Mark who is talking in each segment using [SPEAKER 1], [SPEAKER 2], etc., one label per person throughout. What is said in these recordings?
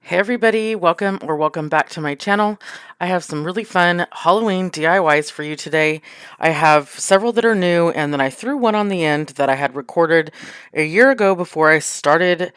[SPEAKER 1] Hey everybody, welcome back to my channel. I have some really fun Halloween DIYs for you today. I have several that are new, and then I threw one on the end that I had recorded a year ago before I stopped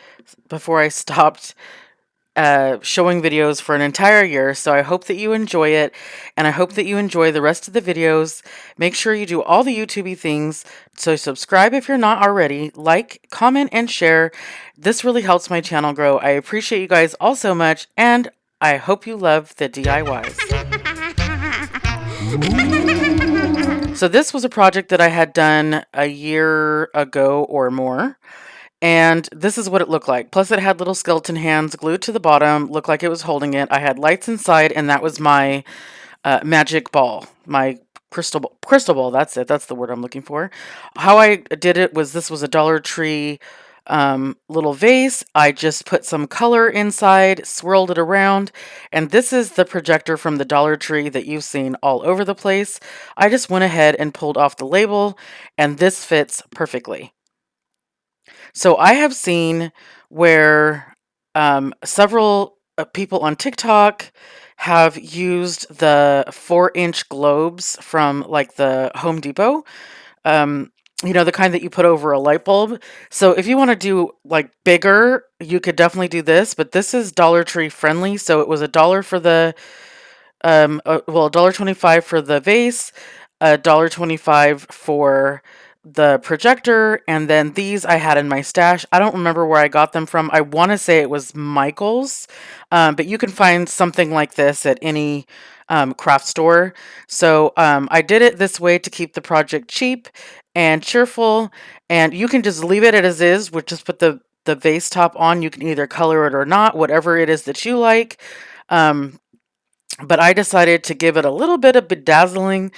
[SPEAKER 1] showing videos for an entire year. So I hope that you enjoy it, and I hope that you enjoy the rest of the videos. Make sure you do all the YouTubey things. So subscribe if you're not already, like, comment, and share. This really helps my channel grow. I appreciate you guys all so much, and I hope you love the DIYs. So this was a project that I had done a year ago or more. And this is what it looked like. Plus, it had little skeleton hands glued to the bottom, looked like it was holding it. I had lights inside, and that was my magic ball, my crystal ball. That's it. That's the word I'm looking for. How I did it was this was a Dollar Tree little vase. I just put some color inside, swirled it around, and this is the projector from the Dollar Tree that you've seen all over the place. I just went ahead and pulled off the label, and this fits perfectly. So I have seen where several people on TikTok have used the 4-inch globes from like the Home Depot. Um, the kind that you put over a light bulb. So if you want to do like bigger, you could definitely do this, but this is Dollar Tree friendly. So it was $1 for the $1.25 for the vase, $1.25 for the projector, and then these I had in my stash. I don't remember where I got them from. I want to say it was Michael's, but you can find something like this at any craft store. So I did it this way to keep the project cheap and cheerful, and you can just leave it as is, with just put the vase top on. You can either color it or not, whatever it is that you like. But I decided to give it a little bit of bedazzling.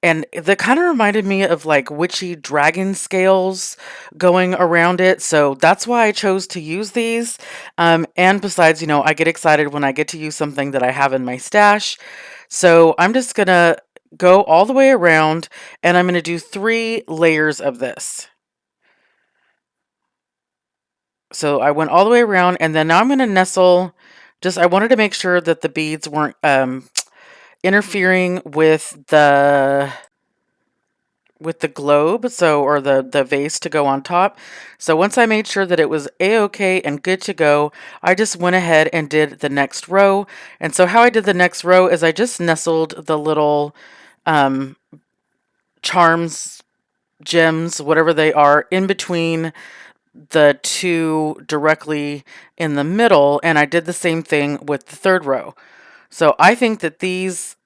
[SPEAKER 1] And that kind of reminded me of like witchy dragon scales going around it. So that's why I chose to use these. And besides, I get excited when I get to use something that I have in my stash. So I'm just going to go all the way around, and I'm going to do 3 layers of this. So I went all the way around, and then now I'm going to nestle. I wanted to make sure that the beads weren't interfering with the globe, or the vase to go on top. So once I made sure that it was a-okay and good to go, I just went ahead and did the next row. And so how I did the next row is I just nestled the little charms, gems, whatever they are, in between the 2 directly in the middle, and I did the same thing with the 3rd row. So I think that this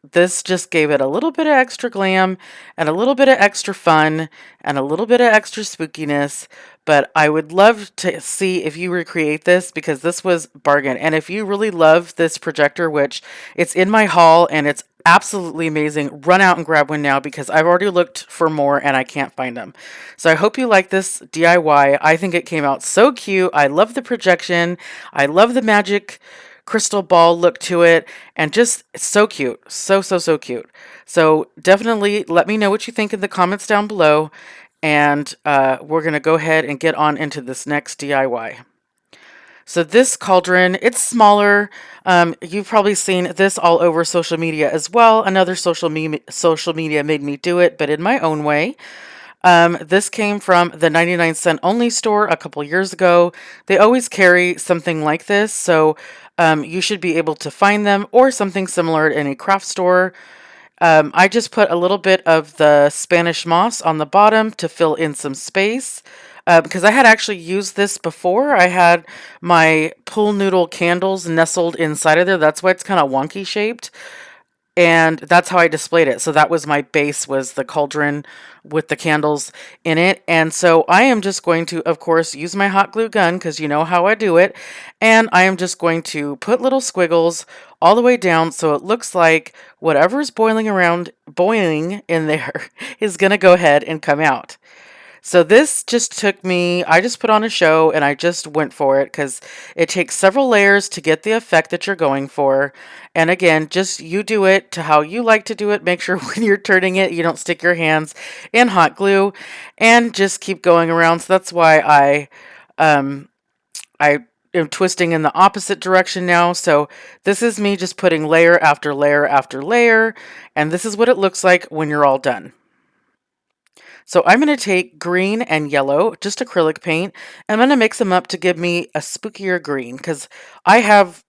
[SPEAKER 1] just gave it a little bit of extra glam and a little bit of extra fun and a little bit of extra spookiness. But I would love to see if you recreate this, because this was bargain. And if you really love this projector, which it's in my haul and it's absolutely amazing, run out and grab one now, because I've already looked for more and I can't find them. So I hope you like this DIY. I think it came out so cute. I love the projection. I love the magic crystal ball look to it, and just so cute. So cute. So definitely let me know what you think in the comments down below, and we're going to go ahead and get on into this next DIY. So this cauldron, it's smaller. You've probably seen this all over social media as well. Another social media made me do it, but in my own way. This came from the 99-cent only store a couple years ago. They always carry something like this, so you should be able to find them, or something similar at any craft store. I just put a little bit of the Spanish moss on the bottom to fill in some space. Because I had actually used this before. I had my pool noodle candles nestled inside of there. That's why it's kind of wonky shaped. And that's how I displayed it. So that was my base, was the cauldron with the candles in it. And so I am just going to, of course, use my hot glue gun, because you know how I do it. And I am just going to put little squiggles all the way down, so it looks like whatever's boiling in there is going to go ahead and come out. So this just took me, I just put on a show and I just went for it, because it takes several layers to get the effect that you're going for. And again, just you do it to how you like to do it. Make sure when you're turning it, you don't stick your hands in hot glue, and just keep going around. So that's why I am twisting in the opposite direction now. So this is me just putting layer after layer after layer, and this is what it looks like when you're all done. So I'm going to take green and yellow, just acrylic paint. I'm going to mix them up to give me a spookier green because I have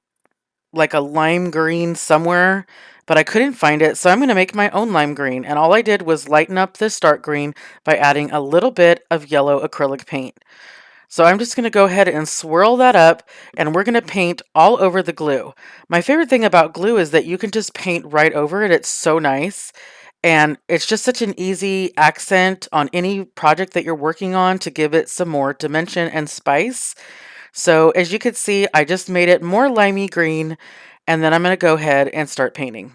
[SPEAKER 1] like a lime green somewhere, but I couldn't find it. So I'm going to make my own lime green. And all I did was lighten up this dark green by adding a little bit of yellow acrylic paint. So I'm just going to go ahead and swirl that up, and we're going to paint all over the glue. My favorite thing about glue is that you can just paint right over it. It's so nice. And it's just such an easy accent on any project that you're working on to give it some more dimension and spice. So as you can see, I just made it more limey green, and then I'm going to go ahead and start painting.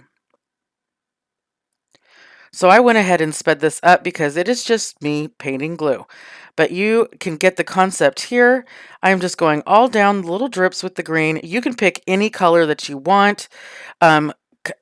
[SPEAKER 1] So I went ahead and sped this up because it is just me painting glue. But you can get the concept here. I'm just going all down the little drips with the green. You can pick any color that you want. Um,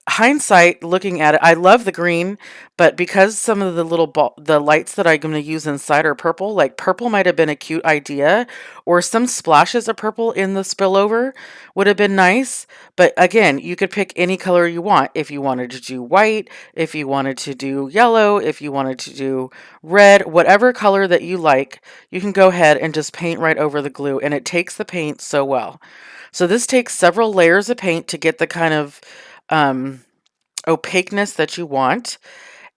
[SPEAKER 1] Hindsight, looking at it, I love the green, but because some of the the lights that I'm going to use inside are purple, like purple might have been a cute idea, or some splashes of purple in the spillover would have been nice. But again, you could pick any color you want. If you wanted to do white, if you wanted to do yellow, if you wanted to do red, whatever color that you like, you can go ahead and just paint right over the glue, and it takes the paint so well. So this takes several layers of paint to get the kind of um, opaqueness that you want.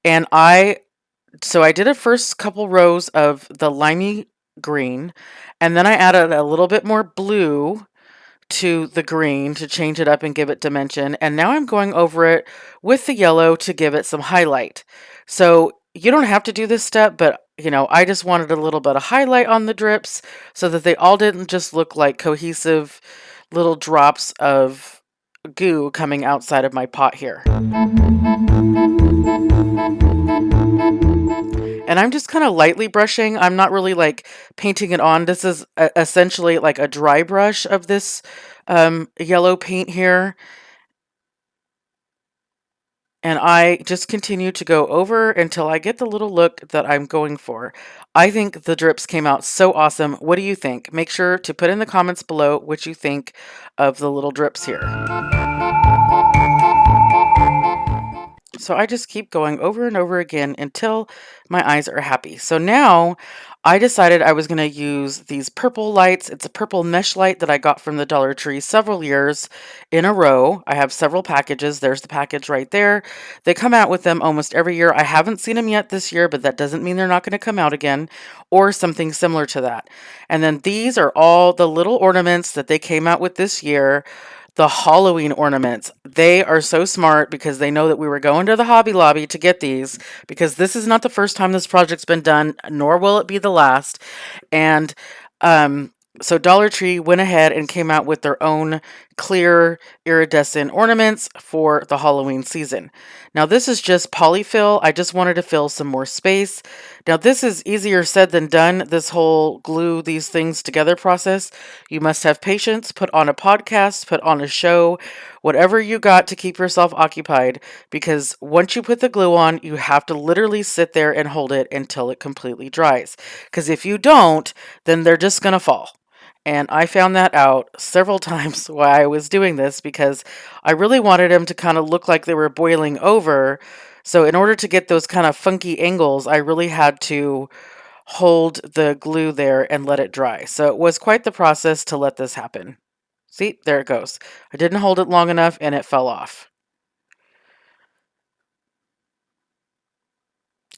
[SPEAKER 1] And so I did a first couple rows of the limey green, and then I added a little bit more blue to the green to change it up and give it dimension. And now I'm going over it with the yellow to give it some highlight. So you don't have to do this step, but I just wanted a little bit of highlight on the drips so that they all didn't just look like cohesive little drops of goo coming outside of my pot here. And I'm just kind of lightly brushing. I'm not really like painting it on. This is essentially like a dry brush of this yellow paint here. And I just continue to go over until I get the little look that I'm going for. I think the drips came out so awesome. What do you think? Make sure to put in the comments below what you think of the little drips here. So I just keep going over and over again until my eyes are happy. So now I decided I was going to use these purple lights. It's a purple mesh light that I got from the Dollar Tree several years in a row. I have several packages. There's the package right there. They come out with them almost every year. I haven't seen them yet this year, but that doesn't mean they're not going to come out again or something similar to that. And then these are all the little ornaments that they came out with this year. The Halloween ornaments. They are so smart because they know that we were going to the Hobby Lobby to get these because this is not the first time this project's been done, nor will it be the last. And so Dollar Tree went ahead and came out with their own clear iridescent ornaments for the Halloween season. Now this is just polyfill. I just wanted to fill some more space. Now this is easier said than done, this whole glue these things together process. You must have patience, put on a podcast, put on a show, whatever you got to keep yourself occupied, because once you put the glue on, you have to literally sit there and hold it until it completely dries. Because if you don't, then they're just going to fall. And I found that out several times while I was doing this because I really wanted them to kind of look like they were boiling over. So in order to get those kind of funky angles, I really had to hold the glue there and let it dry. So it was quite the process to let this happen. See, there it goes. I didn't hold it long enough and it fell off.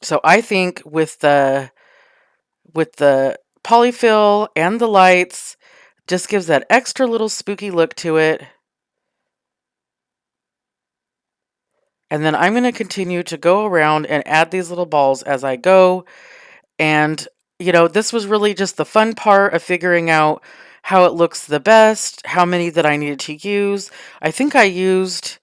[SPEAKER 1] So I think with the polyfill and the lights, just gives that extra little spooky look to it. And then I'm going to continue to go around and add these little balls as I go. And, this was really just the fun part of figuring out how it looks the best, how many that I needed to use. I think I used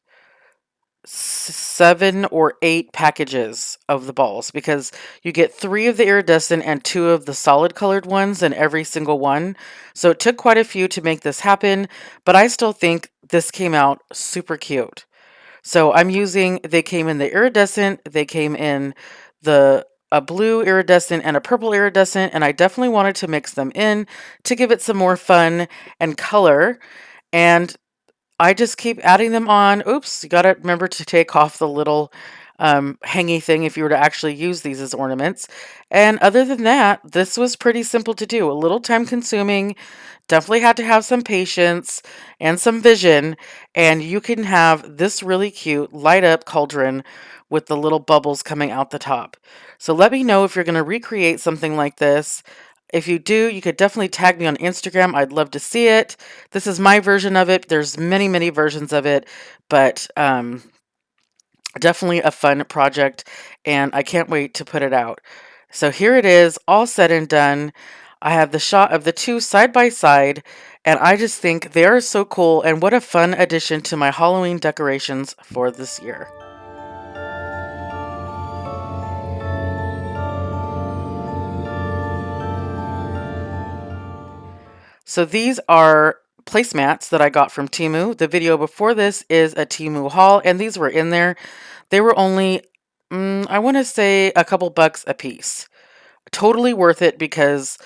[SPEAKER 1] 7 or 8 packages of the balls because you get 3 of the iridescent and 2 of the solid colored ones in every single one. So it took quite a few to make this happen, but I still think this came out super cute. So they came in the iridescent, they came in the a blue iridescent and a purple iridescent, and I definitely wanted to mix them in to give it some more fun and color. And I just keep adding them on. Oops, you got to remember to take off the little hangy thing if you were to actually use these as ornaments. And other than that, this was pretty simple to do. A little time consuming. Definitely had to have some patience and some vision. And you can have this really cute light up cauldron with the little bubbles coming out the top. So let me know if you're going to recreate something like this. If you do, you could definitely tag me on Instagram. I'd love to see it. This is my version of it. There's many, many versions of it, but definitely a fun project, and I can't wait to put it out. So here it is, all said and done. I have the shot of the two side by side, and I just think they are so cool, and what a fun addition to my Halloween decorations for this year. So these are placemats that I got from Temu. The video before this is a Temu haul, and these were in there. They were only, I want to say, a couple bucks a piece. Totally worth it because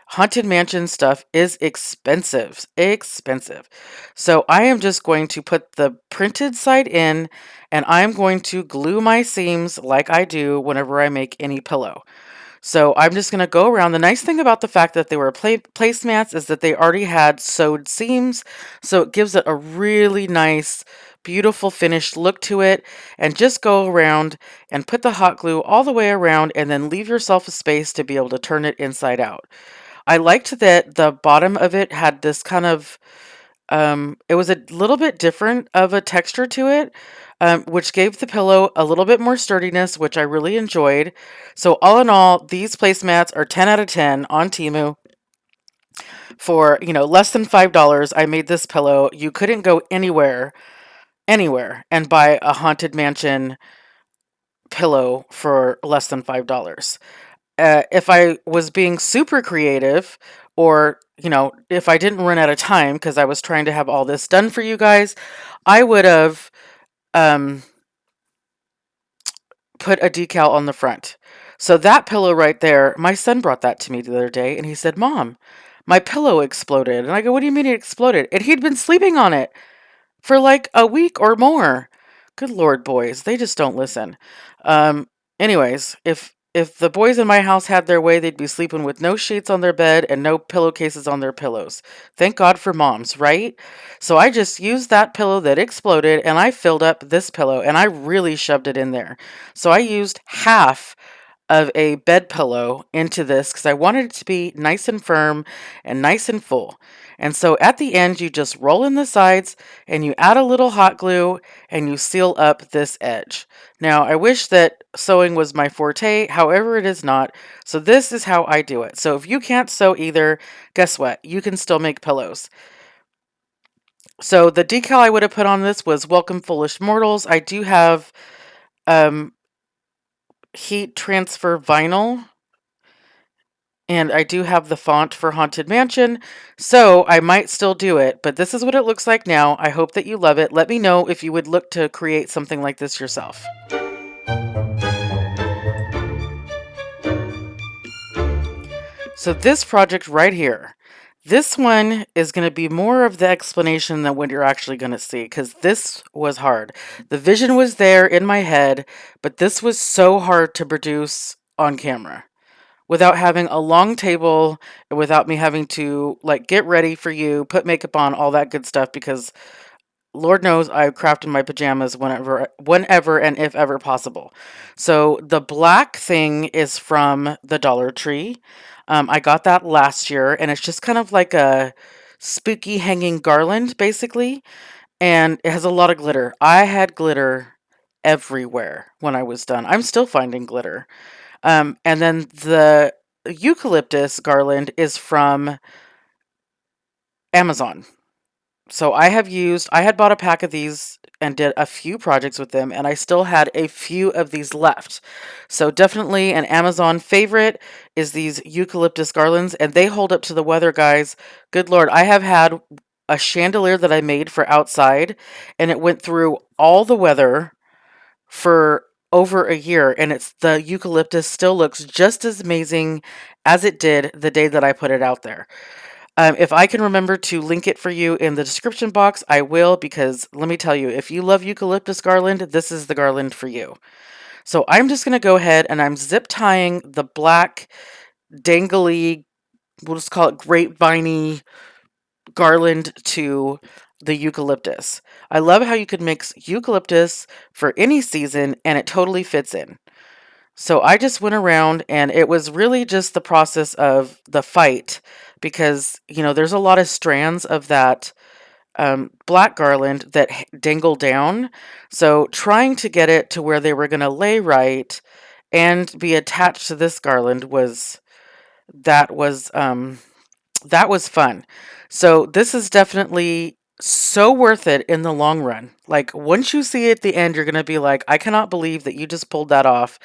[SPEAKER 1] Haunted Mansion stuff is expensive. Expensive. So I am just going to put the printed side in, and I'm going to glue my seams like I do whenever I make any pillow. So I'm just going to go around. The nice thing about the fact that they were placemats is that they already had sewed seams. So it gives it a really nice, beautiful finished look to it. And just go around and put the hot glue all the way around and then leave yourself a space to be able to turn it inside out. I liked that the bottom of it had this kind of it was a little bit different of a texture to it, which gave the pillow a little bit more sturdiness, which I really enjoyed. So all in all, these placemats are 10 out of 10 on Temu for, less than $5. I made this pillow. You couldn't go anywhere and buy a Haunted Mansion pillow for less than $5. If I was being super creative, or if I didn't run out of time because I was trying to have all this done for you guys, I would have um, put a decal on the front. So that pillow right there, my son brought that to me the other day, and he said, "Mom, my pillow exploded." And I go, "What do you mean it exploded?" And he'd been sleeping on it for like a week or more. Good Lord, boys, they just don't listen. Um, anyways, if the boys in my house had their way, they'd be sleeping with no sheets on their bed and no pillowcases on their pillows. Thank God for moms, right? So I just used that pillow that exploded and I filled up this pillow and I really shoved it in there. So I used half of a bed pillow into this because I wanted it to be nice and firm and nice and full. And so at the end, you just roll in the sides and you add a little hot glue and you seal up this edge. Now, I wish that sewing was my forte, however, it is not. So this is how I do it. So if you can't sew either, guess what? You can still make pillows. So the decal I would have put on this was "Welcome Foolish Mortals." I do have um, heat transfer vinyl, and I do have the font for Haunted Mansion, so I might still do it, but this is what it looks like now. I hope that you love it. Let me know if you would look to create something like this yourself. So this project right here, this one is going to be more of the explanation than what you're actually going to see, because this was hard. The vision was there in my head, but this was so hard to produce on camera without having a long table and without me having to like get ready for you, put makeup on, all that good stuff, because Lord knows I craft in my pajamas whenever and if ever possible. So the black thing is from the Dollar Tree. I got that last year, and it's just kind of like a spooky hanging garland, basically. And it has a lot of glitter. I had glitter everywhere when I was done. I'm still finding glitter. And then the eucalyptus garland is from Amazon. So I had bought a pack of these and did a few projects with them, and I still had a few of these left. So definitely an Amazon favorite is these eucalyptus garlands, and they hold up to the weather, guys. Good Lord, I have had a chandelier that I made for outside, and it went through all the weather for over a year, and it's the eucalyptus still looks just as amazing as it did the day that I put it out there. If I can remember to link it for you in the description box, I will, because let me tell you, if you love eucalyptus garland, this is the garland for you. So I'm just going to go ahead and I'm zip tying the black dangly, we'll just call it grapevine garland to the eucalyptus. I love how you could mix eucalyptus for any season and it totally fits in. So I just went around and it was really just the process of the fight because, there's a lot of strands of that black garland that dangle down. So trying to get it to where they were going to lay right and be attached to this garland that was um, that was fun. So this is definitely so worth it in the long run. Like once you see it at the end, you're going to be like, I cannot believe that you just pulled that off.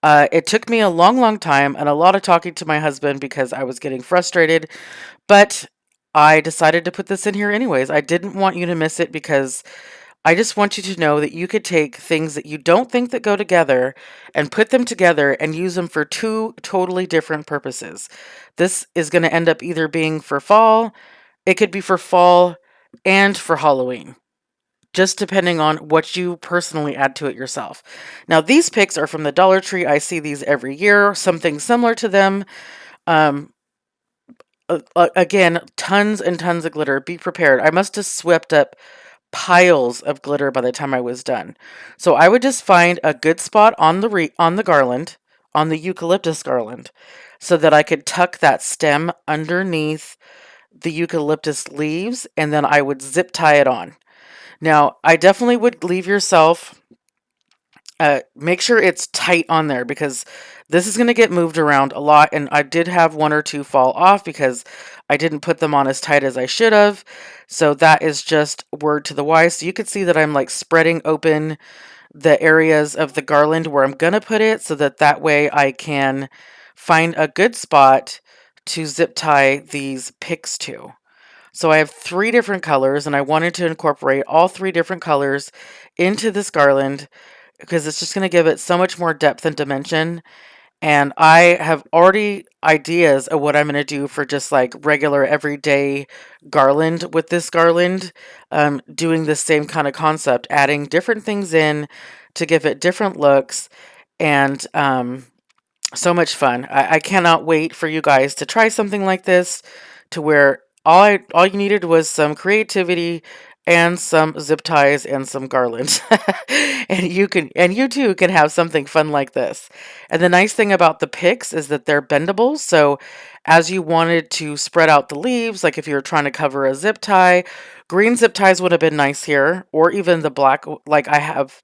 [SPEAKER 1] It took me a long, long time and a lot of talking to my husband because I was getting frustrated, but I decided to put this in here anyways. I didn't want you to miss it because I just want you to know that you could take things that you don't think that go together and put them together and use them for two totally different purposes. This is going to end up either being for fall, it could be for fall and for Halloween, just depending on what you personally add to it yourself. Now, these picks are from the Dollar Tree. I see these every year, something similar to them. Um, Again, tons and tons of glitter. Be prepared. I must have swept up piles of glitter by the time I was done. So I would just find a good spot on the garland, on the eucalyptus garland, so that I could tuck that stem underneath the eucalyptus leaves, and then I would zip tie it on. Now, I definitely would leave yourself, make sure it's tight on there because this is going to get moved around a lot. And I did have one or two fall off because I didn't put them on as tight as I should have. So that is just word to the wise. So you can see that I'm like spreading open the areas of the garland where I'm going to put it so that way I can find a good spot to zip tie these picks to. So I have 3 different colors and I wanted to incorporate all 3 different colors into this garland because it's just going to give it so much more depth and dimension. And I have already ideas of what I'm going to do for just like regular everyday garland with this garland, doing the same kind of concept, adding different things in to give it different looks and so much fun. I cannot wait for you guys to try something like this to where all you needed was some creativity and some zip ties and some garlands. And you too can have something fun like this. And the nice thing about the picks is that they're bendable. So as you wanted to spread out the leaves, like if you were trying to cover a zip tie, green zip ties would have been nice here, or even the black like I have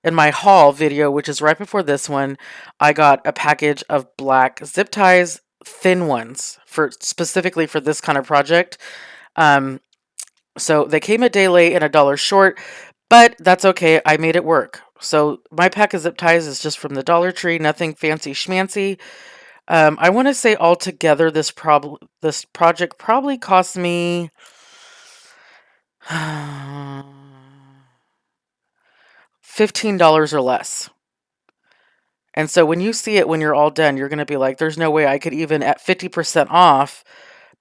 [SPEAKER 1] in my haul video, which is right before this one. I got a package of black zip ties, thin ones, for specifically for this kind of project. Um, so they came a day late and $1 short, but that's okay. I made it work. So my pack of zip ties is just from the Dollar Tree, nothing fancy schmancy. I want to say altogether this project probably cost me $15 or less. And so when you see it when you're all done, you're going to be like, there's no way I could even at 50% off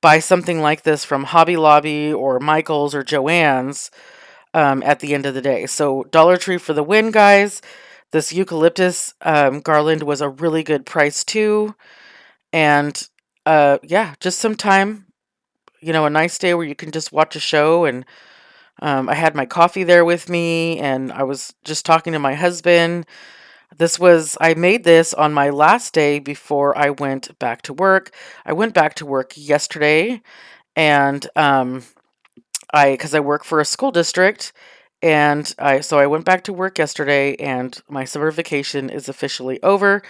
[SPEAKER 1] buy something like this from Hobby Lobby or Michael's or Joann's at the end of the day. So Dollar Tree for the win, guys. This eucalyptus garland was a really good price too. And yeah, just some time, a nice day where you can just watch a show. And I had my coffee there with me and I was just talking to my husband. I made this on my last day before I went back to work. I went back to work yesterday and because I work for a school district so I went back to work yesterday and my summer vacation is officially over.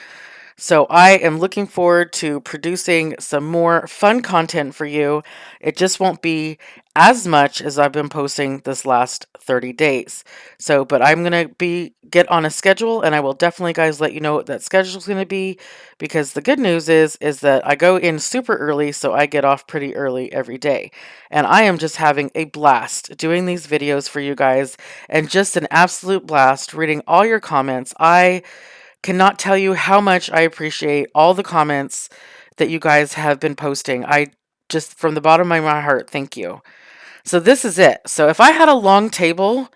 [SPEAKER 1] So I am looking forward to producing some more fun content for you. It just won't be as much as I've been posting this last 30 days. So, but I'm going to get on a schedule, and I will definitely guys let you know what that schedule is going to be, because the good news is that I go in super early, so I get off pretty early every day. And I am just having a blast doing these videos for you guys, and just an absolute blast reading all your comments. I cannot tell you how much I appreciate all the comments that you guys have been posting. I just, from the bottom of my heart, thank you. So this is it. So if I had a long table,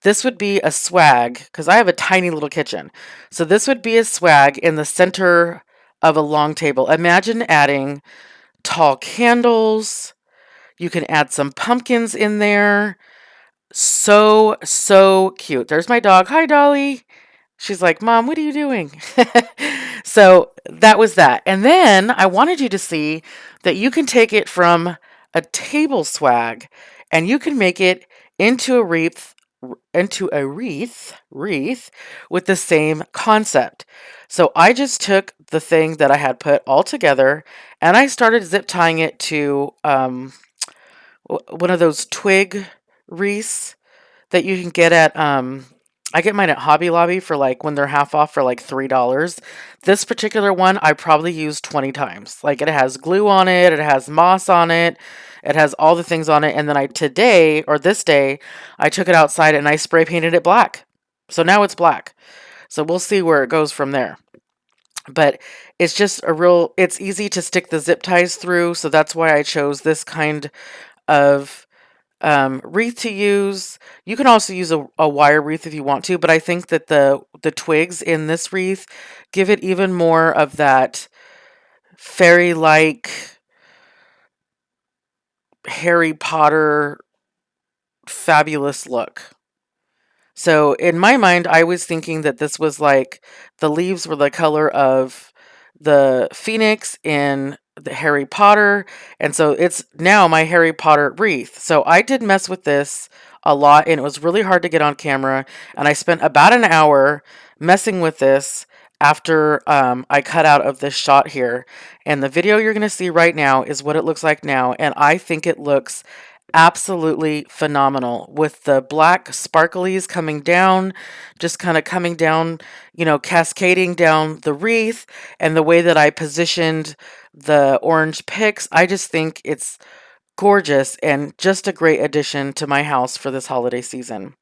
[SPEAKER 1] this would be a swag, because I have a tiny little kitchen. So this would be a swag in the center of a long table. Imagine adding tall candles. You can add some pumpkins in there. So, so cute. There's my dog. Hi, Dolly. She's like, Mom, what are you doing? So that was that. And then I wanted you to see that you can take it from a table swag and you can make it into a wreath with the same concept. So I just took the thing that I had put all together and I started zip tying it to one of those twig wreaths that you can get at I get mine at Hobby Lobby for like when they're half off for like $3. This particular one I probably used 20 times. Like it has glue on it, it has moss on it, it has all the things on it, and then this day I took it outside and I spray painted it black. So now it's black. So we'll see where it goes from there. But it's just it's easy to stick the zip ties through, so that's why I chose this kind of wreath to use. You can also use a wire wreath if you want to, but I think that the twigs in this wreath give it even more of that fairy-like Harry Potter fabulous look. So in my mind, I was thinking that this was like the leaves were the color of the phoenix in the Harry Potter. And so it's now my Harry Potter wreath. So I did mess with this a lot and it was really hard to get on camera. And I spent about an hour messing with this after I cut out of this shot here. And the video you're going to see right now is what it looks like now. And I think it looks absolutely phenomenal with the black sparklies coming down, just kind of coming down, cascading down the wreath, and the way that I positioned the orange picks. I just think it's gorgeous and just a great addition to my house for this holiday season.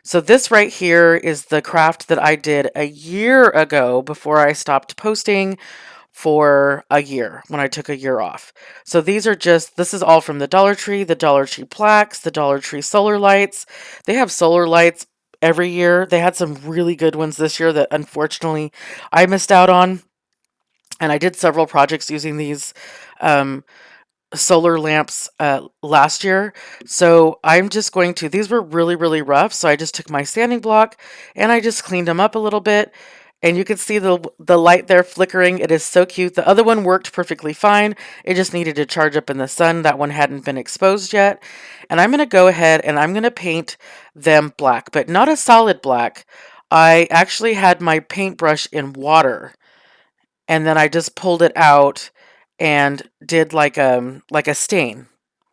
[SPEAKER 1] So this right here is the craft that I did a year ago before I stopped posting for a year when I took a year off. So this is all from the Dollar Tree plaques, the Dollar Tree solar lights. They have solar lights every year. They had some really good ones this year that unfortunately I missed out on. And I did several projects using these um, solar lamps last year. So these were really, really rough. So I just took my sanding block and I just cleaned them up a little bit. And you can see the light there flickering. It is so cute. The other one worked perfectly fine. It just needed to charge up in the sun. That one hadn't been exposed yet. And I'm going to go ahead and I'm going to paint them black, but not a solid black. I actually had my paintbrush in water and then I just pulled it out and did like a stain.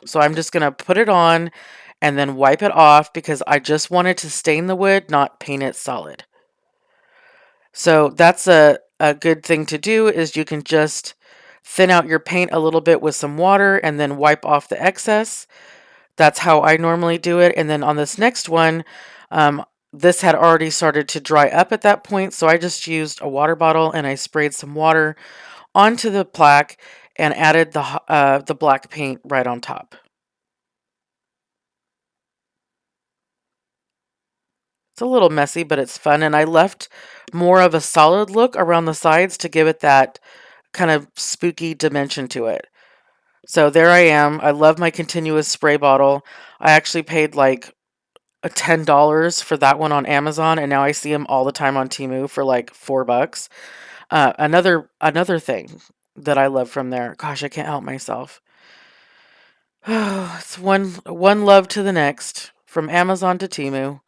[SPEAKER 1] So I'm just going to put it on and then wipe it off because I just wanted to stain the wood, not paint it solid. So that's a good thing to do is you can just thin out your paint a little bit with some water and then wipe off the excess. That's how I normally do it. And then on this next one, this had already started to dry up at that point, so I just used a water bottle and I sprayed some water onto the plaque and added the black paint right on top. It's a little messy, but it's fun, and I left more of a solid look around the sides to give it that kind of spooky dimension to it. So there I am. I love my continuous spray bottle. I actually paid like $10 for that one on Amazon, and now I see them all the time on Temu for like $4. Another thing that I love from there. Gosh, I can't help myself. Oh, it's one love to the next from Amazon to Temu.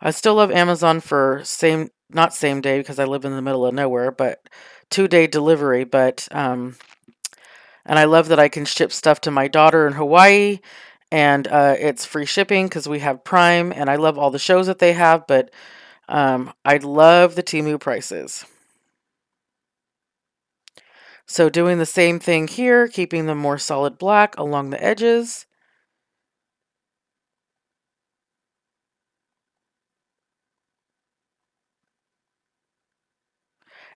[SPEAKER 1] I still love Amazon for not same day because I live in the middle of nowhere, but 2-day delivery. But and I love that I can ship stuff to my daughter in Hawaii, and it's free shipping because we have Prime, and I love all the shows that they have. But I love the Temu prices. So doing the same thing here, keeping them more solid black along the edges.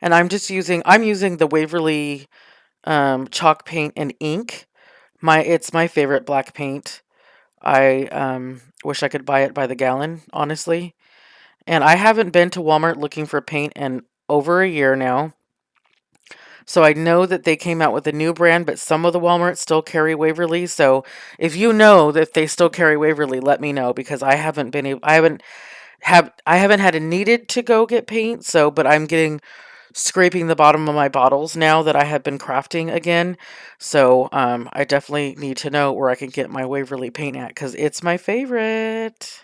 [SPEAKER 1] And I'm using the Waverly chalk paint and ink. It's my favorite black paint. I wish I could buy it by the gallon, honestly. And I haven't been to Walmart looking for paint in over a year now. So I know that they came out with a new brand, but some of the Walmarts still carry Waverly. So if you know that they still carry Waverly, let me know because I haven't had a needed to go get paint. So, but I'm getting scraping the bottom of my bottles now that I have been crafting again. So I definitely need to know where I can get my Waverly paint at because it's my favorite.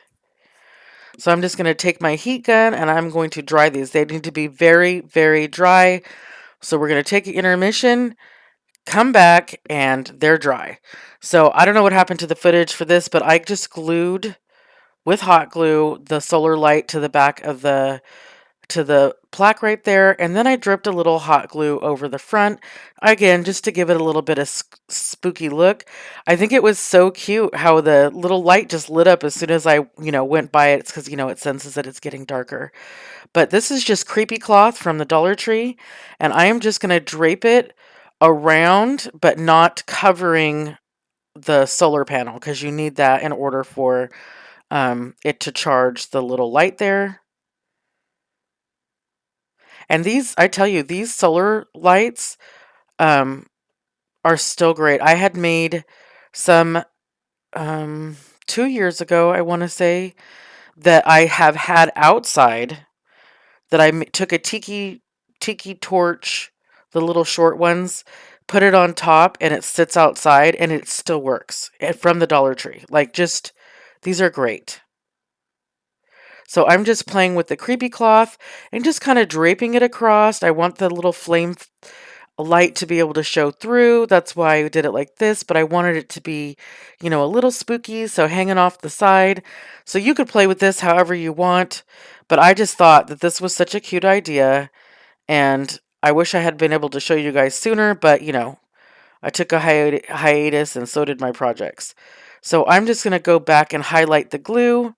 [SPEAKER 1] So I'm just going to take my heat gun and I'm going to dry these. They need to be very, very dry. So we're going to take an intermission, come back, and they're dry. So I don't know what happened to the footage for this, but I just glued with hot glue the solar light to the back of the plaque right there, and then I dripped a little hot glue over the front, again, just to give it a little bit of spooky look. I think it was so cute how the little light just lit up as soon as I, went by it. It's because, it senses that it's getting darker. But this is just creepy cloth from the Dollar Tree, and I am just going to drape it around, but not covering the solar panel, because you need that in order for it to charge the little light there. And I tell you, these solar lights um, are still great. I had made some 2 years ago, I want to say, that I have had outside. That took a tiki torch, the little short ones, put it on top, and it sits outside, and it still works from the Dollar Tree. Like, just these are great. So I'm just playing with the creepy cloth and just kind of draping it across. I want the little flame light to be able to show through. That's why I did it like this, but I wanted it to be, a little spooky, so hanging off the side. So you could play with this however you want, but I just thought that this was such a cute idea, and I wish I had been able to show you guys sooner, but I took a hiatus and so did my projects. So I'm just going to go back and highlight the glue.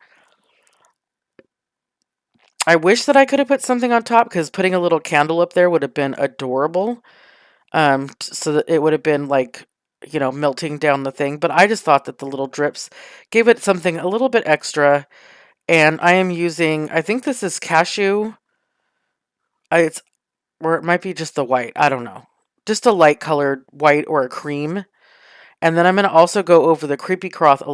[SPEAKER 1] I wish that I could have put something on top because putting a little candle up there would have been adorable. So that it would have been like, melting down the thing. But I just thought that the little drips gave it something a little bit extra. And I am using, I think this is cashew. It's, or it might be just the white. I don't know. Just a light colored white or a cream. And then I'm going to also go over the creepy cloth a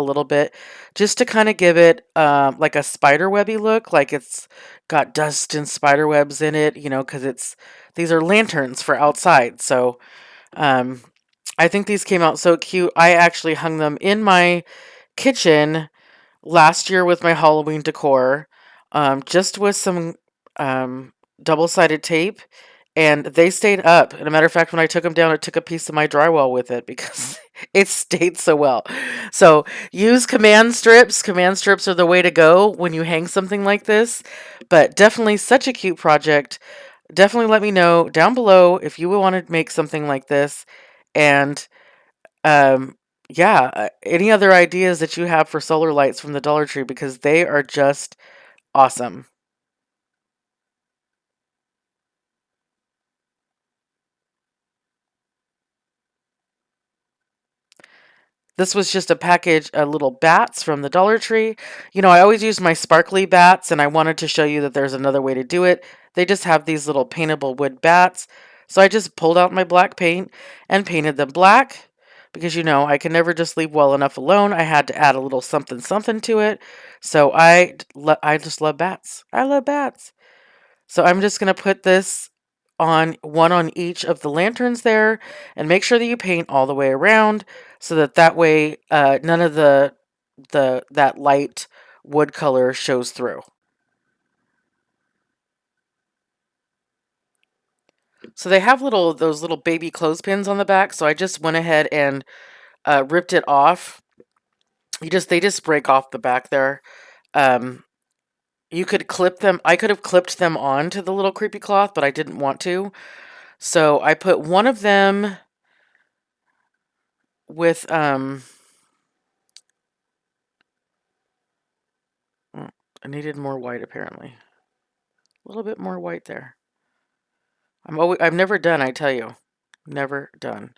[SPEAKER 1] little bit, just to kind of give it like a spider webby look, like it's got dust and spider webs in it, because these are lanterns for outside. So um, I think these came out so cute. I actually hung them in my kitchen last year with my Halloween decor, just with some double-sided tape, and they stayed up. And a matter of fact, when I took them down, I took a piece of my drywall with it because it stayed so well. So use command strips. Command strips are the way to go when you hang something like this. But definitely such a cute project. Definitely let me know down below if you would want to make something like this. And yeah, any other ideas that you have for solar lights from the Dollar Tree, because they are just awesome. This was just a package of little bats from the Dollar Tree. I always use my sparkly bats, and I wanted to show you that there's another way to do it. They just have these little paintable wood bats. So I just pulled out my black paint and painted them black because, I can never just leave well enough alone. I had to add a little something something to it. So I just love bats. I love bats. So I'm just going to put this on one on each of the lanterns there, and make sure that you paint all the way around so that way none of that light wood color shows through. So they have those little baby clothespins on the back, so I just went ahead and ripped it off. They just break off the back there. Um, you could clip them. I could have clipped them onto the little creepy cloth, but I didn't want to. So I put one of them with I needed more white apparently. A little bit more white there. I'm never done, I tell you. Never done.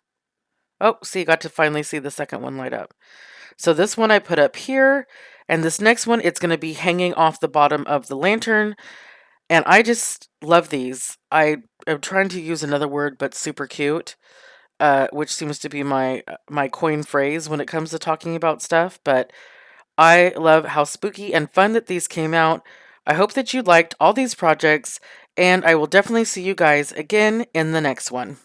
[SPEAKER 1] Oh, see, got to finally see the second one light up. So this one I put up here, and this next one, it's going to be hanging off the bottom of the lantern. And I just love these. I am trying to use another word, but super cute, which seems to be my coin phrase when it comes to talking about stuff. But I love how spooky and fun that these came out. I hope that you liked all these projects, and I will definitely see you guys again in the next one.